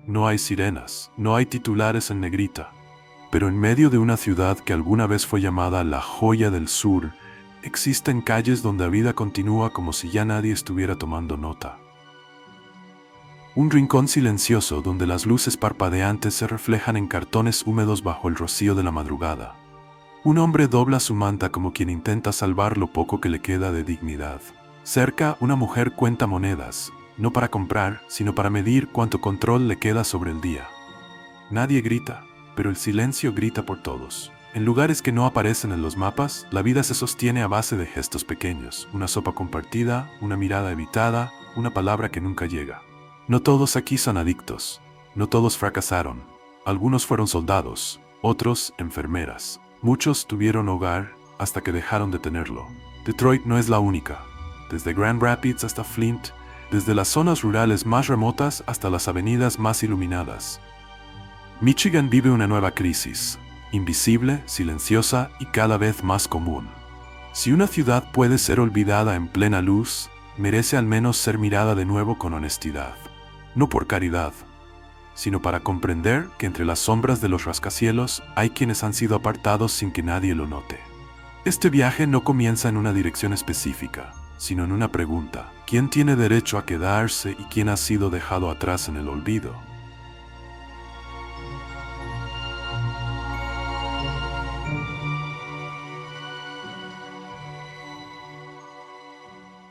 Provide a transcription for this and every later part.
No hay sirenas, no hay titulares en negrita. Pero en medio de una ciudad que alguna vez fue llamada la joya del sur, existen calles donde la vida continúa como si ya nadie estuviera tomando nota. Un rincón silencioso donde las luces parpadeantes se reflejan en cartones húmedos bajo el rocío de la madrugada. Un hombre dobla su manta como quien intenta salvar lo poco que le queda de dignidad. Cerca, una mujer cuenta monedas, no para comprar, sino para medir cuánto control le queda sobre el día. Nadie grita, pero el silencio grita por todos. En lugares que no aparecen en los mapas, la vida se sostiene a base de gestos pequeños, una sopa compartida, una mirada evitada, una palabra que nunca llega. No todos aquí son adictos, no todos fracasaron. Algunos fueron soldados, otros enfermeras. Muchos tuvieron hogar hasta que dejaron de tenerlo. Detroit no es la única. Desde Grand Rapids hasta Flint, desde las zonas rurales más remotas hasta las avenidas más iluminadas. Michigan vive una nueva crisis, invisible, silenciosa y cada vez más común. Si una ciudad puede ser olvidada en plena luz, merece al menos ser mirada de nuevo con honestidad. No por caridad, sino para comprender que entre las sombras de los rascacielos hay quienes han sido apartados sin que nadie lo note. Este viaje no comienza en una dirección específica, sino en una pregunta: ¿quién tiene derecho a quedarse y quién ha sido dejado atrás en el olvido?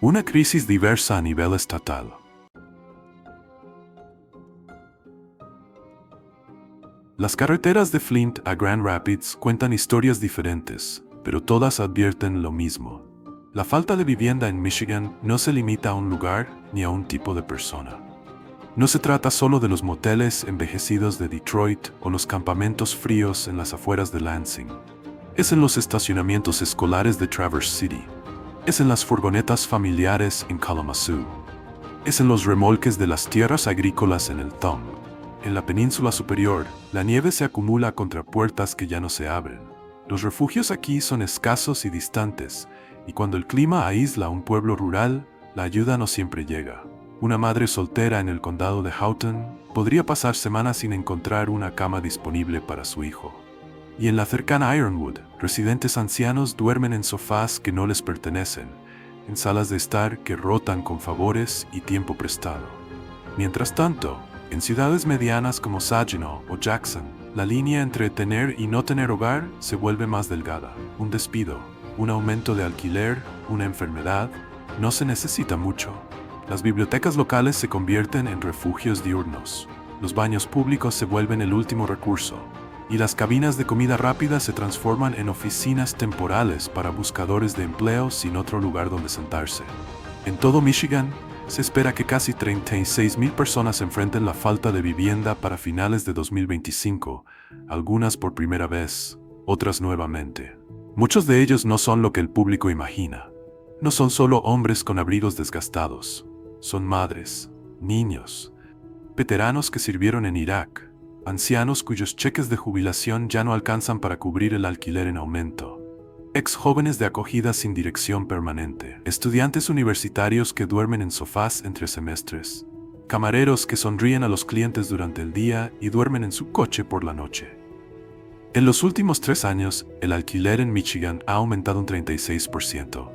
Una crisis diversa a nivel estatal. Las carreteras de Flint a Grand Rapids cuentan historias diferentes, pero todas advierten lo mismo. La falta de vivienda en Michigan no se limita a un lugar ni a un tipo de persona. No se trata solo de los moteles envejecidos de Detroit o los campamentos fríos en las afueras de Lansing. Es en los estacionamientos escolares de Traverse City. Es en las furgonetas familiares en Kalamazoo. Es en los remolques de las tierras agrícolas en el Thumb. En la península superior, la nieve se acumula contra puertas que ya no se abren. Los refugios aquí son escasos y distantes, y cuando el clima aísla a un pueblo rural, la ayuda no siempre llega. Una madre soltera en el condado de Houghton podría pasar semanas sin encontrar una cama disponible para su hijo. Y en la cercana Ironwood, residentes ancianos duermen en sofás que no les pertenecen, en salas de estar que rotan con favores y tiempo prestado. Mientras tanto, en ciudades medianas como Saginaw o Jackson, la línea entre tener y no tener hogar se vuelve más delgada. Un despido, un aumento de alquiler, una enfermedad, no se necesita mucho. Las bibliotecas locales se convierten en refugios diurnos. Los baños públicos se vuelven el último recurso. Y las cabinas de comida rápida se transforman en oficinas temporales para buscadores de empleo sin otro lugar donde sentarse. En todo Michigan, se espera que casi 36,000 personas enfrenten la falta de vivienda para finales de 2025, algunas por primera vez, otras nuevamente. Muchos de ellos no son lo que el público imagina. No son solo hombres con abrigos desgastados. Son madres, niños, veteranos que sirvieron en Irak, ancianos cuyos cheques de jubilación ya no alcanzan para cubrir el alquiler en aumento. Ex jóvenes de acogida sin dirección permanente, estudiantes universitarios que duermen en sofás entre semestres, camareros que sonríen a los clientes durante el día y duermen en su coche por la noche. En los últimos 3 años, el alquiler en Michigan ha aumentado un 36%.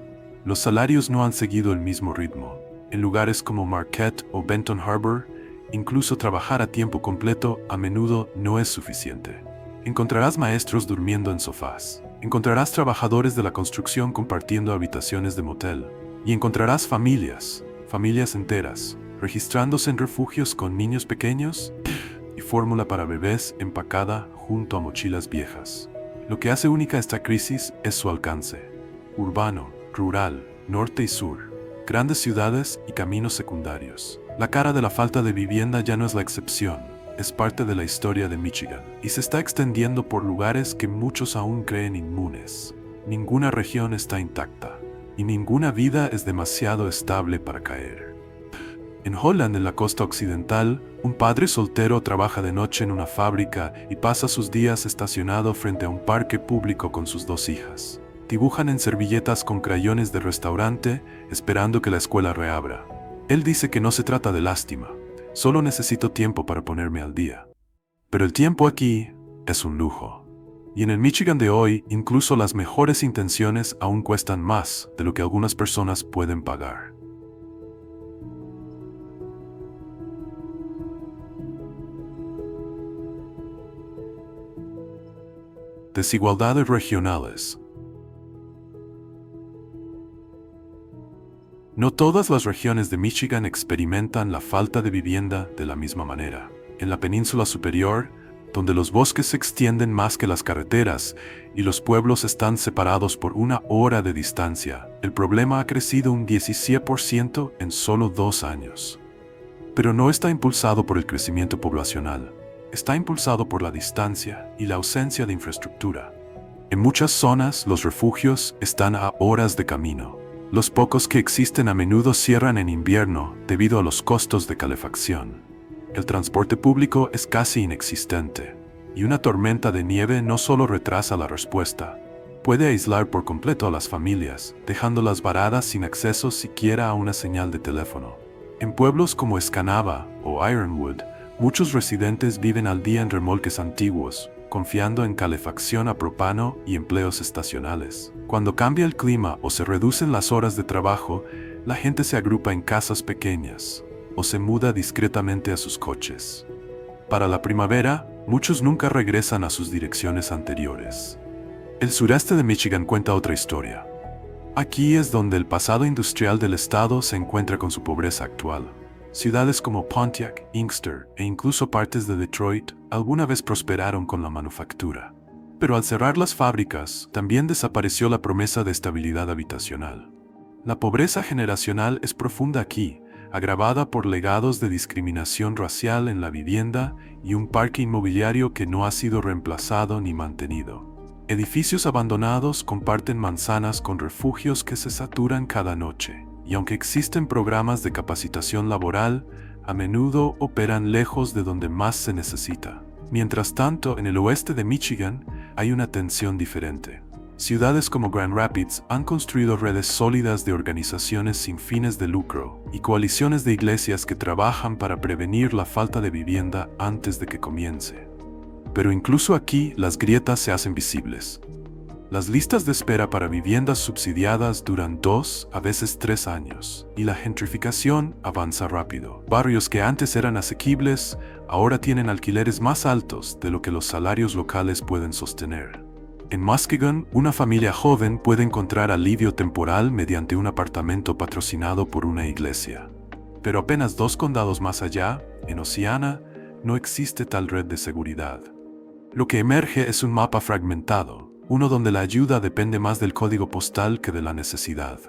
Los salarios no han seguido el mismo ritmo. En lugares como Marquette o Benton Harbor, incluso trabajar a tiempo completo a menudo no es suficiente. Encontrarás maestros durmiendo en sofás. Encontrarás trabajadores de la construcción compartiendo habitaciones de motel. Y encontrarás familias enteras, registrándose en refugios con niños pequeños y fórmula para bebés empacada junto a mochilas viejas. Lo que hace única esta crisis es su alcance. Urbano, rural, norte y sur, grandes ciudades y caminos secundarios. La cara de la falta de vivienda ya no es la excepción. Es parte de la historia de Michigan y se está extendiendo por lugares que muchos aún creen inmunes. Ninguna región está intacta y ninguna vida es demasiado estable para caer. En Holland, en la costa occidental, un padre soltero trabaja de noche en una fábrica y pasa sus días estacionado frente a un parque público con sus 2 hijas. Dibujan en servilletas con crayones de restaurante, esperando que la escuela reabra. Él dice que no se trata de lástima, Solo necesito tiempo para ponerme al día. Pero el tiempo aquí es un lujo. Y en el Michigan de hoy, incluso las mejores intenciones aún cuestan más de lo que algunas personas pueden pagar. Desigualdades regionales. No todas las regiones de Michigan experimentan la falta de vivienda de la misma manera. En la península superior, donde los bosques se extienden más que las carreteras y los pueblos están separados por 1 hora de distancia, el problema ha crecido un 17% en solo 2 años. Pero no está impulsado por el crecimiento poblacional, está impulsado por la distancia y la ausencia de infraestructura. En muchas zonas, los refugios están a horas de camino. Los pocos que existen a menudo cierran en invierno debido a los costos de calefacción. El transporte público es casi inexistente, y una tormenta de nieve no solo retrasa la respuesta, puede aislar por completo a las familias, dejándolas varadas sin acceso siquiera a una señal de teléfono. En pueblos como Escanaba o Ironwood, muchos residentes viven al día en remolques antiguos, confiando en calefacción a propano y empleos estacionales. Cuando cambia el clima o se reducen las horas de trabajo, la gente se agrupa en casas pequeñas o se muda discretamente a sus coches. Para la primavera, muchos nunca regresan a sus direcciones anteriores. El sureste de Michigan cuenta otra historia. Aquí es donde el pasado industrial del estado se encuentra con su pobreza actual. Ciudades como Pontiac, Inkster e incluso partes de Detroit alguna vez prosperaron con la manufactura. Pero al cerrar las fábricas, también desapareció la promesa de estabilidad habitacional. La pobreza generacional es profunda aquí, agravada por legados de discriminación racial en la vivienda y un parque inmobiliario que no ha sido reemplazado ni mantenido. Edificios abandonados comparten manzanas con refugios que se saturan cada noche. Y aunque existen programas de capacitación laboral, a menudo operan lejos de donde más se necesita. Mientras tanto, en el oeste de Michigan hay una tensión diferente. Ciudades como Grand Rapids han construido redes sólidas de organizaciones sin fines de lucro y coaliciones de iglesias que trabajan para prevenir la falta de vivienda antes de que comience. Pero incluso aquí las grietas se hacen visibles. Las listas de espera para viviendas subsidiadas duran 2, a veces 3 años, y la gentrificación avanza rápido. Barrios que antes eran asequibles, ahora tienen alquileres más altos de lo que los salarios locales pueden sostener. En Muskegon, una familia joven puede encontrar alivio temporal mediante un apartamento patrocinado por una iglesia. Pero apenas 2 condados más allá, en Oceana, no existe tal red de seguridad. Lo que emerge es un mapa fragmentado, uno donde la ayuda depende más del código postal que de la necesidad.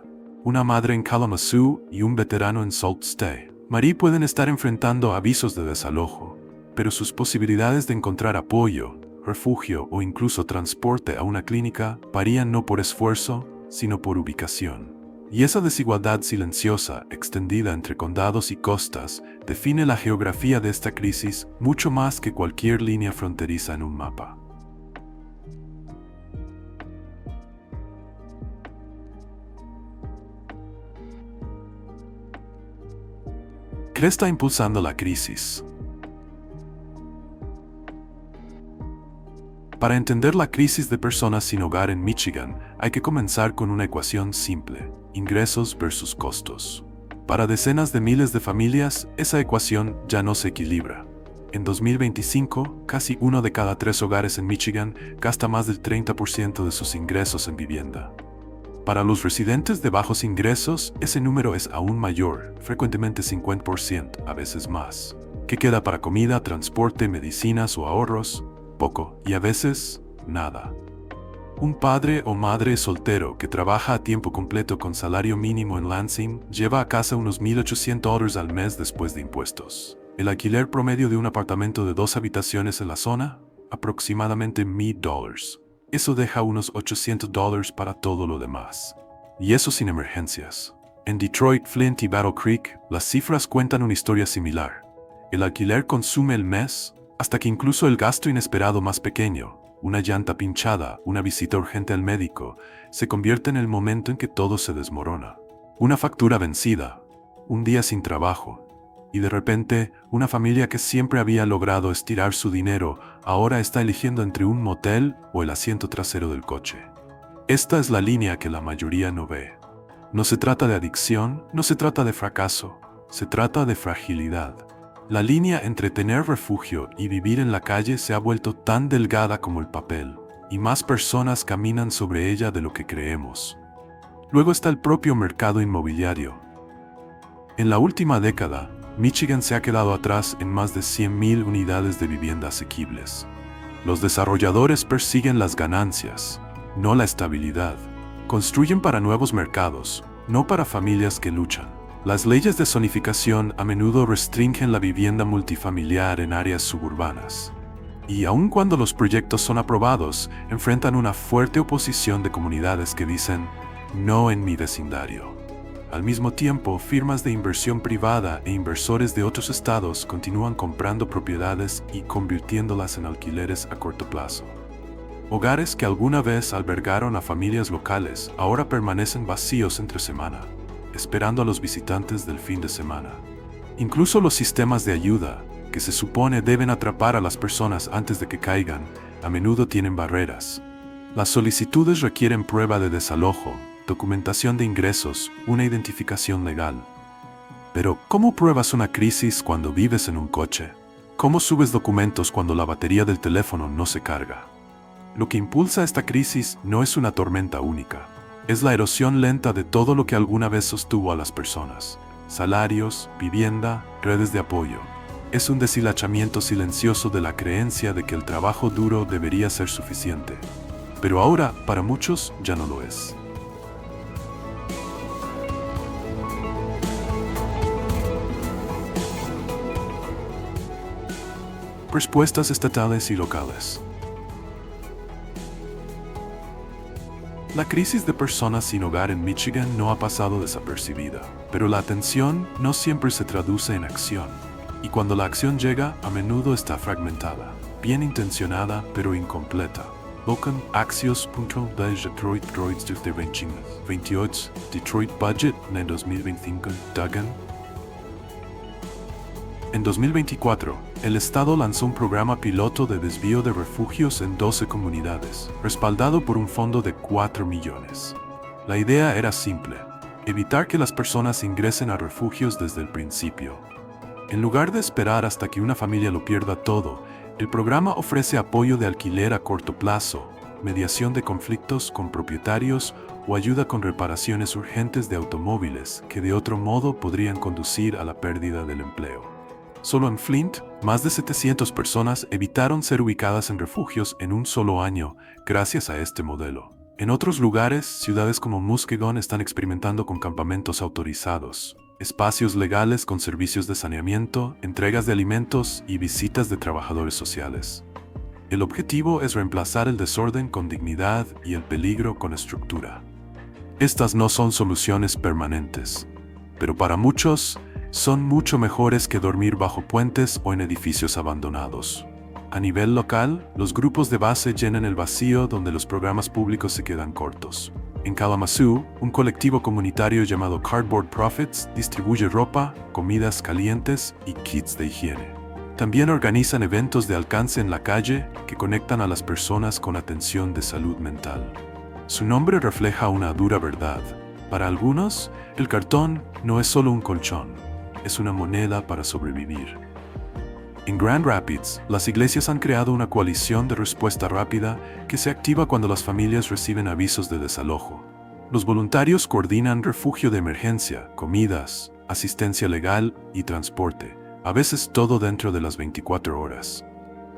Una madre en Kalamazoo y un veterano en Sault Ste. Marie pueden estar enfrentando avisos de desalojo, pero sus posibilidades de encontrar apoyo, refugio o incluso transporte a una clínica varían no por esfuerzo, sino por ubicación. Y esa desigualdad silenciosa, extendida entre condados y costas, define la geografía de esta crisis mucho más que cualquier línea fronteriza en un mapa. ¿Qué está impulsando la crisis? Para entender la crisis de personas sin hogar en Michigan, hay que comenzar con una ecuación simple: ingresos versus costos. Para decenas de miles de familias, esa ecuación ya no se equilibra. En 2025, casi 1 de cada 3 hogares en Michigan gasta más del 30% de sus ingresos en vivienda. Para los residentes de bajos ingresos, ese número es aún mayor, frecuentemente 50%, a veces más. ¿Qué queda para comida, transporte, medicinas o ahorros? Poco, y a veces, nada. Un padre o madre soltero que trabaja a tiempo completo con salario mínimo en Lansing lleva a casa unos $1,800 al mes después de impuestos. El alquiler promedio de un apartamento de 2 habitaciones en la zona, aproximadamente $1,000. Eso deja unos $800 para todo lo demás. Y eso sin emergencias. En Detroit, Flint y Battle Creek, las cifras cuentan una historia similar. El alquiler consume el mes, hasta que incluso el gasto inesperado más pequeño, una llanta pinchada, una visita urgente al médico, se convierte en el momento en que todo se desmorona. Una factura vencida, un día sin trabajo, Y de repente, una familia que siempre había logrado estirar su dinero, ahora está eligiendo entre un motel o el asiento trasero del coche. Esta es la línea que la mayoría no ve. No se trata de adicción, no se trata de fracaso, se trata de fragilidad. La línea entre tener refugio y vivir en la calle se ha vuelto tan delgada como el papel, y más personas caminan sobre ella de lo que creemos. Luego está el propio mercado inmobiliario. En la última década, Michigan se ha quedado atrás en más de 100,000 unidades de vivienda asequibles. Los desarrolladores persiguen las ganancias, no la estabilidad. Construyen para nuevos mercados, no para familias que luchan. Las leyes de zonificación a menudo restringen la vivienda multifamiliar en áreas suburbanas. Y aun cuando los proyectos son aprobados, enfrentan una fuerte oposición de comunidades que dicen, no en mi vecindario. Al mismo tiempo, firmas de inversión privada e inversores de otros estados continúan comprando propiedades y convirtiéndolas en alquileres a corto plazo. Hogares que alguna vez albergaron a familias locales ahora permanecen vacíos entre semana, esperando a los visitantes del fin de semana. Incluso los sistemas de ayuda, que se supone deben atrapar a las personas antes de que caigan, a menudo tienen barreras. Las solicitudes requieren prueba de desalojo, documentación de ingresos, una identificación legal. Pero, ¿cómo pruebas una crisis cuando vives en un coche? ¿Cómo subes documentos cuando la batería del teléfono no se carga? Lo que impulsa esta crisis no es una tormenta única. Es la erosión lenta de todo lo que alguna vez sostuvo a las personas. Salarios, vivienda, redes de apoyo. Es un deshilachamiento silencioso de la creencia de que el trabajo duro debería ser suficiente. Pero ahora, para muchos, ya no lo es. Respuestas estatales y locales. La crisis de personas sin hogar en Michigan no ha pasado desapercibida, pero la atención no siempre se traduce en acción. Y cuando la acción llega, a menudo está fragmentada, bien intencionada, pero incompleta. Locan Axios.de Detroit Droids de 28 Detroit Budget en 2025 Duggan. En 2024, el Estado lanzó un programa piloto de desvío de refugios en 12 comunidades, respaldado por un fondo de $4 millones. La idea era simple: evitar que las personas ingresen a refugios desde el principio. En lugar de esperar hasta que una familia lo pierda todo, el programa ofrece apoyo de alquiler a corto plazo, mediación de conflictos con propietarios o ayuda con reparaciones urgentes de automóviles que de otro modo podrían conducir a la pérdida del empleo. Solo en Flint, más de 700 personas evitaron ser ubicadas en refugios en un solo año gracias a este modelo. En otros lugares, ciudades como Muskegon están experimentando con campamentos autorizados, espacios legales con servicios de saneamiento, entregas de alimentos y visitas de trabajadores sociales. El objetivo es reemplazar el desorden con dignidad y el peligro con estructura. Estas no son soluciones permanentes, pero para muchos, son mucho mejores que dormir bajo puentes o en edificios abandonados. A nivel local, los grupos de base llenan el vacío donde los programas públicos se quedan cortos. En Kalamazoo, un colectivo comunitario llamado Cardboard Profits distribuye ropa, comidas calientes y kits de higiene. También organizan eventos de alcance en la calle que conectan a las personas con atención de salud mental. Su nombre refleja una dura verdad. Para algunos, el cartón no es solo un colchón, es una moneda para sobrevivir. En Grand Rapids, las iglesias han creado una coalición de respuesta rápida que se activa cuando las familias reciben avisos de desalojo. Los voluntarios coordinan refugio de emergencia, comidas, asistencia legal y transporte, a veces todo dentro de las 24 horas.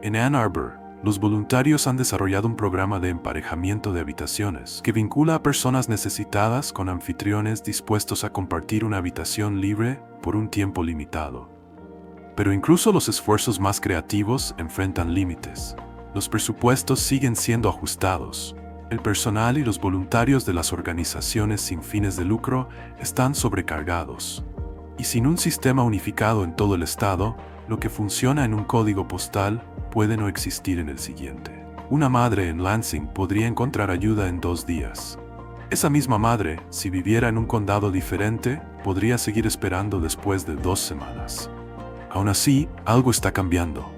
En Ann Arbor, los voluntarios han desarrollado un programa de emparejamiento de habitaciones que vincula a personas necesitadas con anfitriones dispuestos a compartir una habitación libre por un tiempo limitado. Pero incluso los esfuerzos más creativos enfrentan límites. Los presupuestos siguen siendo ajustados. El personal y los voluntarios de las organizaciones sin fines de lucro están sobrecargados. Y sin un sistema unificado en todo el estado, lo que funciona en un código postal puede no existir en el siguiente. Una madre en Lansing podría encontrar ayuda en 2 días. Esa misma madre, si viviera en un condado diferente, podría seguir esperando después de 2 semanas. Aún así, algo está cambiando.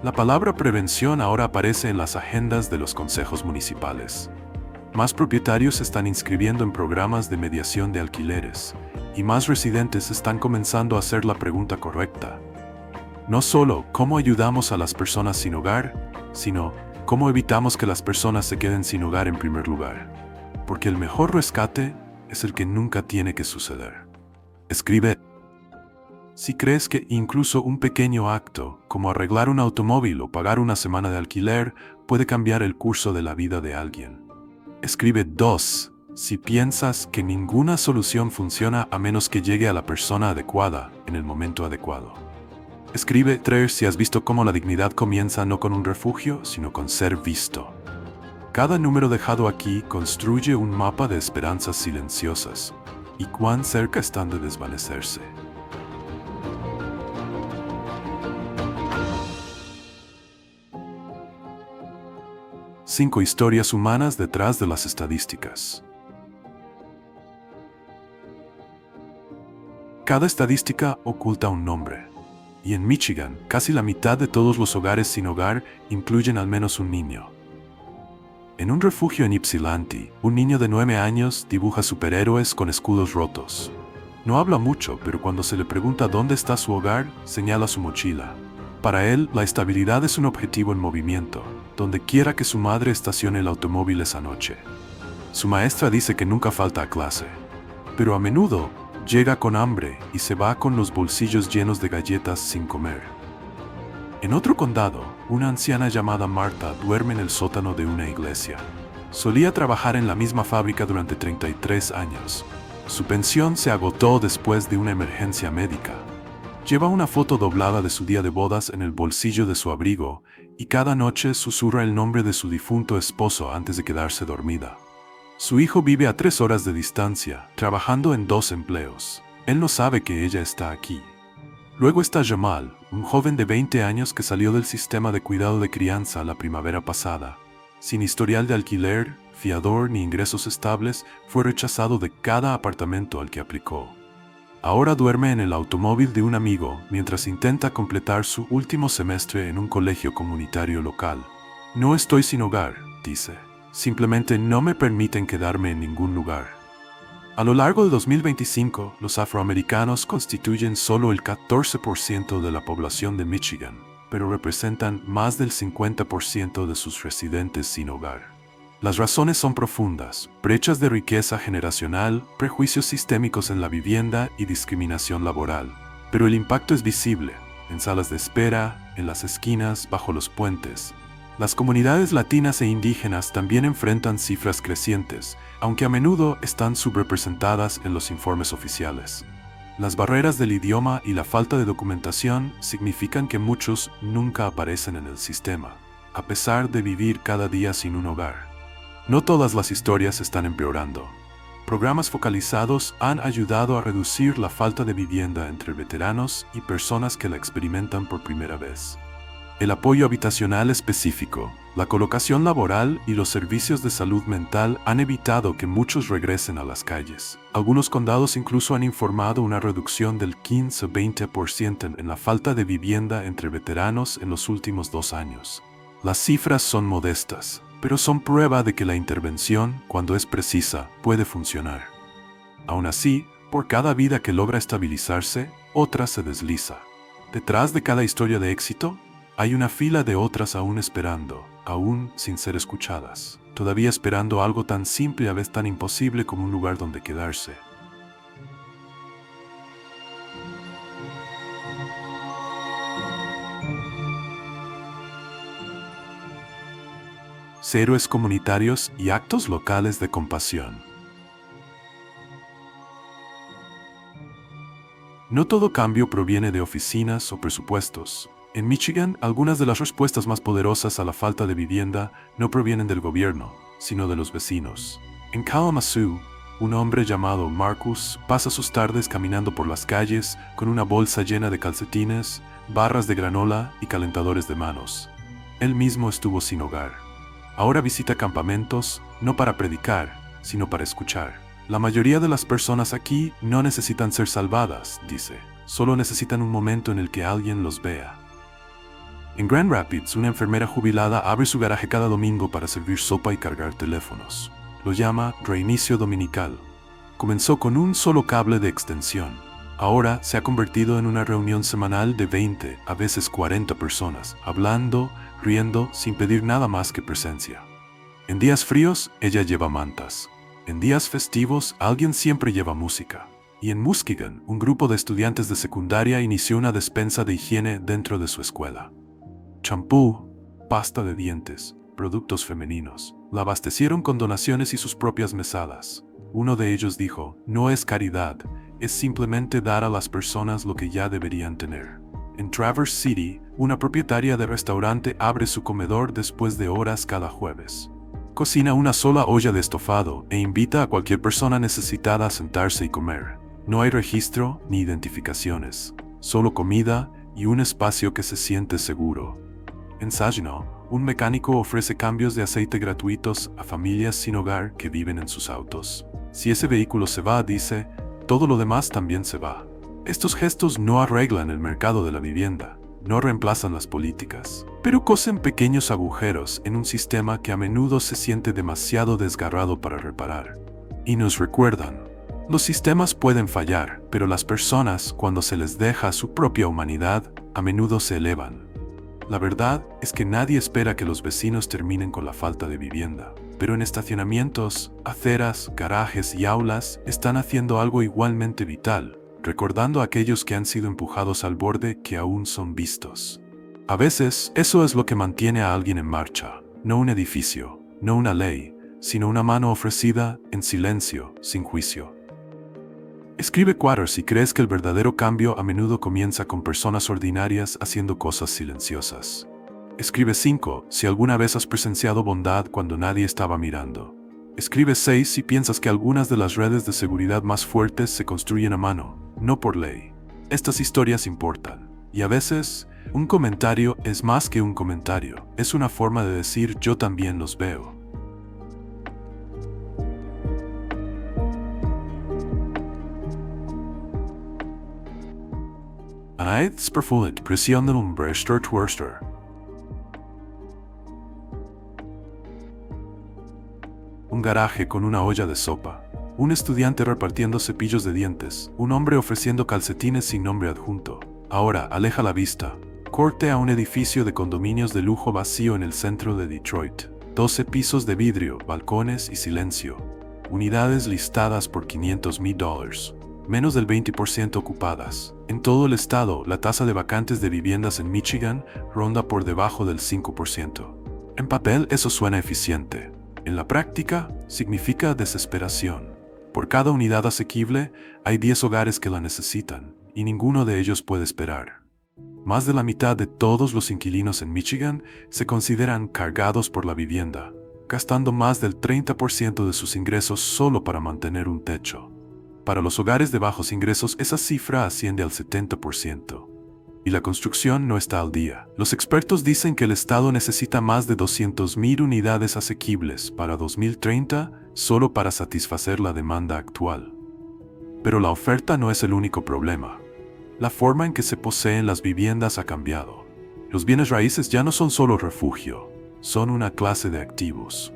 La palabra prevención ahora aparece en las agendas de los consejos municipales. Más propietarios se están inscribiendo en programas de mediación de alquileres, y más residentes están comenzando a hacer la pregunta correcta. No solo cómo ayudamos a las personas sin hogar, sino cómo evitamos que las personas se queden sin hogar en primer lugar. Porque el mejor rescate es el que nunca tiene que suceder. Escribe: si crees que incluso un pequeño acto, como arreglar un automóvil o pagar una semana de alquiler, puede cambiar el curso de la vida de alguien. Escribe 2. Si piensas que ninguna solución funciona a menos que llegue a la persona adecuada en el momento adecuado. Escribe 3. Si has visto cómo la dignidad comienza no con un refugio, sino con ser visto. Cada número dejado aquí construye un mapa de esperanzas silenciosas, y cuán cerca están de desvanecerse. Cinco historias humanas detrás de las estadísticas. Cada estadística oculta un nombre. Y en Michigan, casi la mitad de todos los hogares sin hogar incluyen al menos un niño. En un refugio en Ypsilanti, un niño de 9 años dibuja superhéroes con escudos rotos. No habla mucho, pero cuando se le pregunta dónde está su hogar, señala su mochila. Para él, la estabilidad es un objetivo en movimiento, donde quiera que su madre estacione el automóvil esa noche. Su maestra dice que nunca falta a clase, pero a menudo llega con hambre y se va con los bolsillos llenos de galletas sin comer. En otro condado, una anciana llamada Marta duerme en el sótano de una iglesia. Solía trabajar en la misma fábrica durante 33 años. Su pensión se agotó después de una emergencia médica. Lleva una foto doblada de su día de bodas en el bolsillo de su abrigo y cada noche susurra el nombre de su difunto esposo antes de quedarse dormida. Su hijo vive a 3 horas de distancia, trabajando en 2 empleos. Él no sabe que ella está aquí. Luego está Jamal, un joven de 20 años que salió del sistema de cuidado de crianza la primavera pasada. Sin historial de alquiler, fiador ni ingresos estables, fue rechazado de cada apartamento al que aplicó. Ahora duerme en el automóvil de un amigo mientras intenta completar su último semestre en un colegio comunitario local. No estoy sin hogar, dice. Simplemente no me permiten quedarme en ningún lugar. A lo largo de 2025, los afroamericanos constituyen solo el 14% de la población de Michigan, pero representan más del 50% de sus residentes sin hogar. Las razones son profundas: brechas de riqueza generacional, prejuicios sistémicos en la vivienda y discriminación laboral. Pero el impacto es visible, en salas de espera, en las esquinas, bajo los puentes. Las comunidades latinas e indígenas también enfrentan cifras crecientes, aunque a menudo están subrepresentadas en los informes oficiales. Las barreras del idioma y la falta de documentación significan que muchos nunca aparecen en el sistema, a pesar de vivir cada día sin un hogar. No todas las historias están empeorando. Programas focalizados han ayudado a reducir la falta de vivienda entre veteranos y personas que la experimentan por primera vez. El apoyo habitacional específico, la colocación laboral y los servicios de salud mental han evitado que muchos regresen a las calles. Algunos condados incluso han informado una reducción del 15-20% en la falta de vivienda entre veteranos en los últimos 2 años. Las cifras son modestas, pero son prueba de que la intervención, cuando es precisa, puede funcionar. Aún así, por cada vida que logra estabilizarse, otra se desliza. Detrás de cada historia de éxito, hay una fila de otras aún esperando, aún sin ser escuchadas, todavía esperando algo tan simple y a veces tan imposible como un lugar donde quedarse. Héroes comunitarios y actos locales de compasión. No todo cambio proviene de oficinas o presupuestos. En Michigan, algunas de las respuestas más poderosas a la falta de vivienda no provienen del gobierno, sino de los vecinos. En Kalamazoo, un hombre llamado Marcus pasa sus tardes caminando por las calles con una bolsa llena de calcetines, barras de granola y calentadores de manos. Él mismo estuvo sin hogar. Ahora visita campamentos, no para predicar, sino para escuchar. La mayoría de las personas aquí no necesitan ser salvadas, dice. solo necesitan un momento en el que alguien los vea. En Grand Rapids, una enfermera jubilada abre su garaje cada domingo para servir sopa y cargar teléfonos. Lo llama reinicio dominical. Comenzó con un solo cable de extensión. Ahora se ha convertido en una reunión semanal de 20, a veces 40 personas, hablando, riendo, sin pedir nada más que presencia. En días fríos, ella lleva mantas. En días festivos, alguien siempre lleva música. Y en Muskegon, un grupo de estudiantes de secundaria inició una despensa de higiene dentro de su escuela. Champú, pasta de dientes, productos femeninos. La abastecieron con donaciones y sus propias mesadas. Uno de ellos dijo, no es caridad, es simplemente dar a las personas lo que ya deberían tener. En Traverse City, una propietaria de restaurante abre su comedor después de horas cada jueves. Cocina una sola olla de estofado e invita a cualquier persona necesitada a sentarse y comer. No hay registro ni identificaciones, solo comida y un espacio que se siente seguro. En Saginaw, un mecánico ofrece cambios de aceite gratuitos a familias sin hogar que viven en sus autos. Si ese vehículo se va, dice, todo lo demás también se va. Estos gestos no arreglan el mercado de la vivienda, no reemplazan las políticas, pero cosen pequeños agujeros en un sistema que a menudo se siente demasiado desgarrado para reparar. Y nos recuerdan, los sistemas pueden fallar, pero las personas, cuando se les deja su propia humanidad, a menudo se elevan. La verdad es que nadie espera que los vecinos terminen con la falta de vivienda, pero en estacionamientos, aceras, garajes y aulas están haciendo algo igualmente vital, recordando a aquellos que han sido empujados al borde que aún son vistos. A veces, eso es lo que mantiene a alguien en marcha, no un edificio, no una ley, sino una mano ofrecida en silencio, sin juicio. Escribe 4 si crees que el verdadero cambio a menudo comienza con personas ordinarias haciendo cosas silenciosas. Escribe 5 si alguna vez has presenciado bondad cuando nadie estaba mirando. Escribe 6 si piensas que algunas de las redes de seguridad más fuertes se construyen a mano, no por ley. Estas historias importan, y a veces, un comentario es más que un comentario, es una forma de decir yo también los veo. Anaïs Perfulet, presión del hombre Worcester. Un garaje con una olla de sopa. Un estudiante repartiendo cepillos de dientes. Un hombre ofreciendo calcetines sin nombre adjunto. Ahora, aleja la vista. Corte a un edificio de condominios de lujo vacío en el centro de Detroit. 12 pisos de vidrio, balcones y silencio. Unidades listadas por $500,000. Menos del 20% ocupadas. En todo el estado, la tasa de vacantes de viviendas en Michigan ronda por debajo del 5%. En papel eso suena eficiente. En la práctica, significa desesperación. Por cada unidad asequible, hay 10 hogares que la necesitan, y ninguno de ellos puede esperar. Más de la mitad de todos los inquilinos en Michigan se consideran cargados por la vivienda, gastando más del 30% de sus ingresos solo para mantener un techo. Para los hogares de bajos ingresos, esa cifra asciende al 70%. Y la construcción no está al día. Los expertos dicen que el estado necesita más de 200,000 unidades asequibles para 2030 solo para satisfacer la demanda actual. Pero la oferta no es el único problema. La forma en que se poseen las viviendas ha cambiado. Los bienes raíces ya no son solo refugio, son una clase de activos.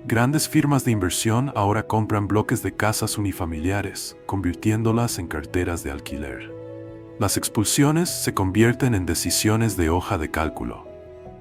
Grandes firmas de inversión ahora compran bloques de casas unifamiliares, convirtiéndolas en carteras de alquiler. Las expulsiones se convierten en decisiones de hoja de cálculo.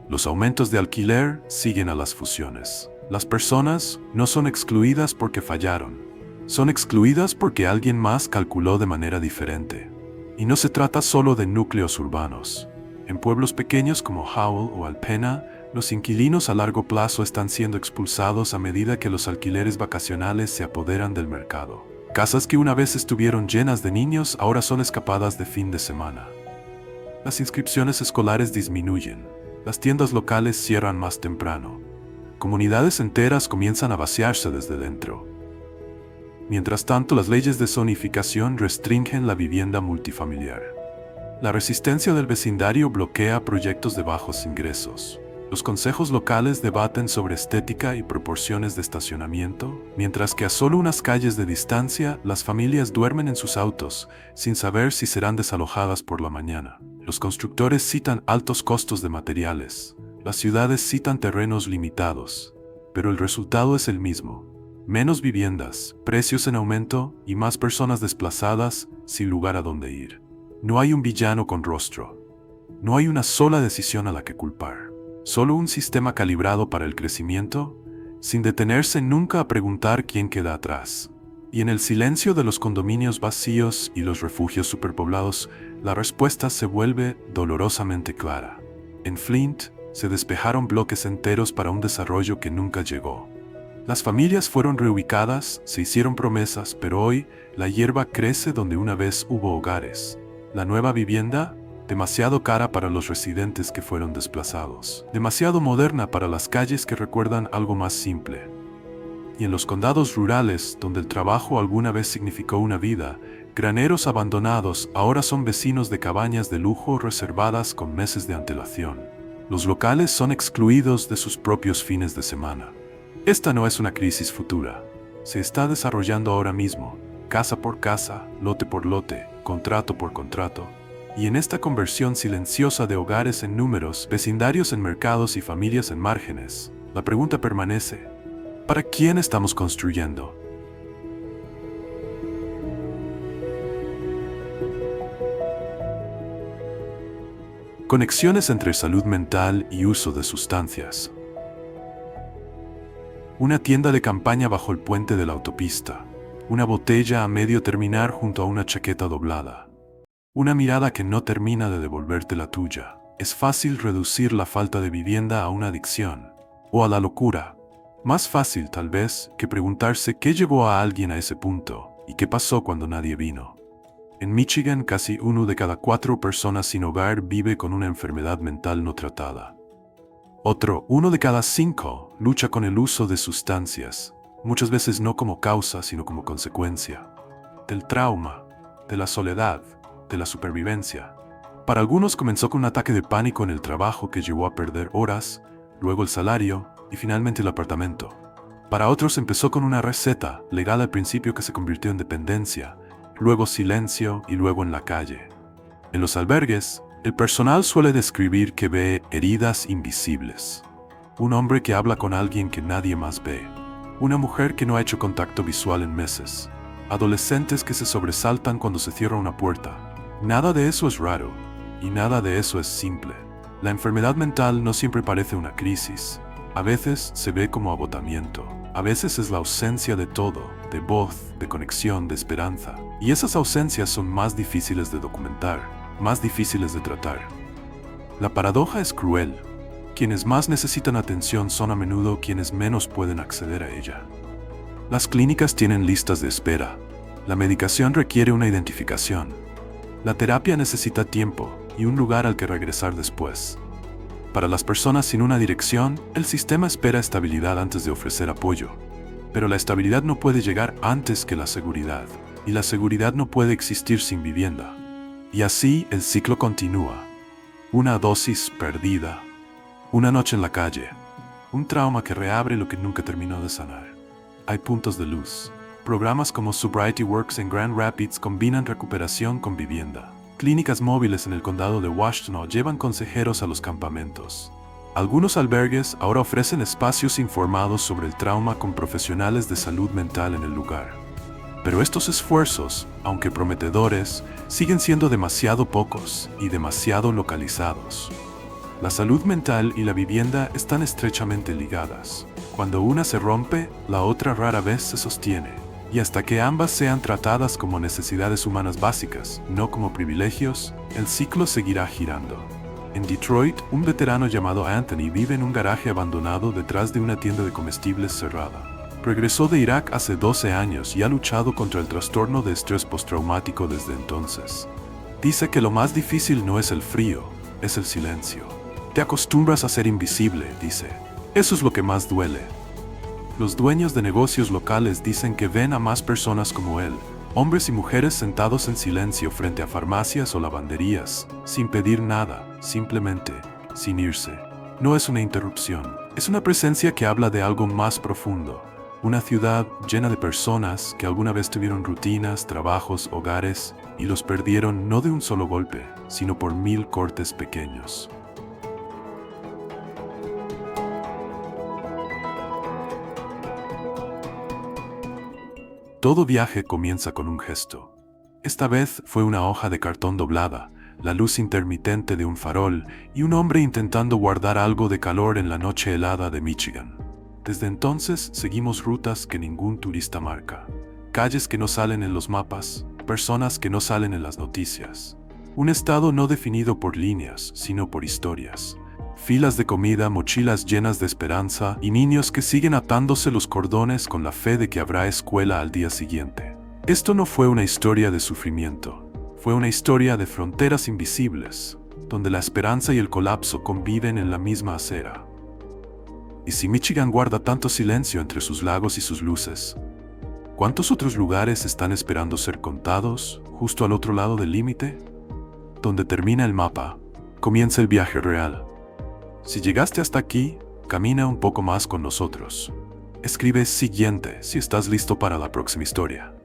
Los aumentos de alquiler siguen a las fusiones. Las personas no son excluidas porque fallaron. Son excluidas porque alguien más calculó de manera diferente. Y no se trata solo de núcleos urbanos. En pueblos pequeños como Howell o Alpena, los inquilinos a largo plazo están siendo expulsados a medida que los alquileres vacacionales se apoderan del mercado. Casas que una vez estuvieron llenas de niños ahora son escapadas de fin de semana. Las inscripciones escolares disminuyen. Las tiendas locales cierran más temprano. Comunidades enteras comienzan a vaciarse desde dentro. Mientras tanto, las leyes de zonificación restringen la vivienda multifamiliar. La resistencia del vecindario bloquea proyectos de bajos ingresos. Los consejos locales debaten sobre estética y proporciones de estacionamiento, mientras que a solo unas calles de distancia, las familias duermen en sus autos, sin saber si serán desalojadas por la mañana. Los constructores citan altos costos de materiales. Las ciudades citan terrenos limitados. Pero el resultado es el mismo. Menos viviendas, precios en aumento y más personas desplazadas sin lugar a donde ir. No hay un villano con rostro. No hay una sola decisión a la que culpar. Solo un sistema calibrado para el crecimiento, sin detenerse nunca a preguntar quién queda atrás. Y en el silencio de los condominios vacíos y los refugios superpoblados, la respuesta se vuelve dolorosamente clara. En Flint, se despejaron bloques enteros para un desarrollo que nunca llegó. Las familias fueron reubicadas, se hicieron promesas, pero hoy la hierba crece donde una vez hubo hogares. La nueva vivienda, demasiado cara para los residentes que fueron desplazados, demasiado moderna para las calles que recuerdan algo más simple. Y en los condados rurales, donde el trabajo alguna vez significó una vida, graneros abandonados ahora son vecinos de cabañas de lujo reservadas con meses de antelación. Los locales son excluidos de sus propios fines de semana. Esta no es una crisis futura. Se está desarrollando ahora mismo, casa por casa, lote por lote, contrato por contrato. Y en esta conversión silenciosa de hogares en números, vecindarios en mercados y familias en márgenes, la pregunta permanece: ¿para quién estamos construyendo? Conexiones entre salud mental y uso de sustancias. Una tienda de campaña bajo el puente de la autopista. Una botella a medio terminar junto a una chaqueta doblada. Una mirada que no termina de devolverte la tuya. Es fácil reducir la falta de vivienda a una adicción, o a la locura. Más fácil, tal vez, que preguntarse qué llevó a alguien a ese punto, y qué pasó cuando nadie vino. En Michigan, casi 1 de cada 4 personas sin hogar vive con una enfermedad mental no tratada. Otro 1 de cada 5 lucha con el uso de sustancias, muchas veces no como causa, sino como consecuencia. Del trauma, de la soledad, de la supervivencia. Para algunos comenzó con un ataque de pánico en el trabajo que llevó a perder horas, luego el salario y finalmente el apartamento. Para otros empezó con una receta legal al principio que se convirtió en dependencia, luego silencio y luego en la calle. En los albergues, el personal suele describir que ve heridas invisibles. Un hombre que habla con alguien que nadie más ve. Una mujer que no ha hecho contacto visual en meses. Adolescentes que se sobresaltan cuando se cierra una puerta. Nada de eso es raro, y nada de eso es simple. La enfermedad mental no siempre parece una crisis. A veces se ve como agotamiento. A veces es la ausencia de todo, de voz, de conexión, de esperanza. Y esas ausencias son más difíciles de documentar, más difíciles de tratar. La paradoja es cruel. Quienes más necesitan atención son a menudo quienes menos pueden acceder a ella. Las clínicas tienen listas de espera. La medicación requiere una identificación. La terapia necesita tiempo y un lugar al que regresar después. Para las personas sin una dirección, el sistema espera estabilidad antes de ofrecer apoyo. Pero la estabilidad no puede llegar antes que la seguridad, y la seguridad no puede existir sin vivienda. Y así el ciclo continúa. Una dosis perdida, una noche en la calle, un trauma que reabre lo que nunca terminó de sanar. Hay puntos de luz. Programas como Sobriety Works en Grand Rapids combinan recuperación con vivienda. Clínicas móviles en el condado de Washtenaw llevan consejeros a los campamentos. Algunos albergues ahora ofrecen espacios informados sobre el trauma con profesionales de salud mental en el lugar. Pero estos esfuerzos, aunque prometedores, siguen siendo demasiado pocos y demasiado localizados. La salud mental y la vivienda están estrechamente ligadas. Cuando una se rompe, la otra rara vez se sostiene. Y hasta que ambas sean tratadas como necesidades humanas básicas, no como privilegios, el ciclo seguirá girando. En Detroit, un veterano llamado Anthony vive en un garaje abandonado detrás de una tienda de comestibles cerrada. Regresó de Irak hace 12 años y ha luchado contra el trastorno de estrés postraumático desde entonces. Dice que lo más difícil no es el frío, es el silencio. Te acostumbras a ser invisible, dice. Eso es lo que más duele. Los dueños de negocios locales dicen que ven a más personas como él, hombres y mujeres sentados en silencio frente a farmacias o lavanderías, sin pedir nada, simplemente, sin irse. no es una interrupción, es una presencia que habla de algo más profundo. Una ciudad llena de personas que alguna vez tuvieron rutinas, trabajos, hogares, y los perdieron no de un solo golpe, sino por 1000 cortes pequeños. Todo viaje comienza con un gesto. Esta vez fue una hoja de cartón doblada, la luz intermitente de un farol y un hombre intentando guardar algo de calor en la noche helada de Michigan. Desde entonces seguimos rutas que ningún turista marca, calles que no salen en los mapas, personas que no salen en las noticias. Un estado no definido por líneas, sino por historias. Filas de comida, mochilas llenas de esperanza y niños que siguen atándose los cordones con la fe de que habrá escuela al día siguiente. Esto no fue una historia de sufrimiento, fue una historia de fronteras invisibles, donde la esperanza y el colapso conviven en la misma acera. ¿Y si Michigan guarda tanto silencio entre sus lagos y sus luces? ¿Cuántos otros lugares están esperando ser contados, justo al otro lado del límite? Donde termina el mapa, comienza el viaje real. Si llegaste hasta aquí, camina un poco más con nosotros. Escribe siguiente si estás listo para la próxima historia.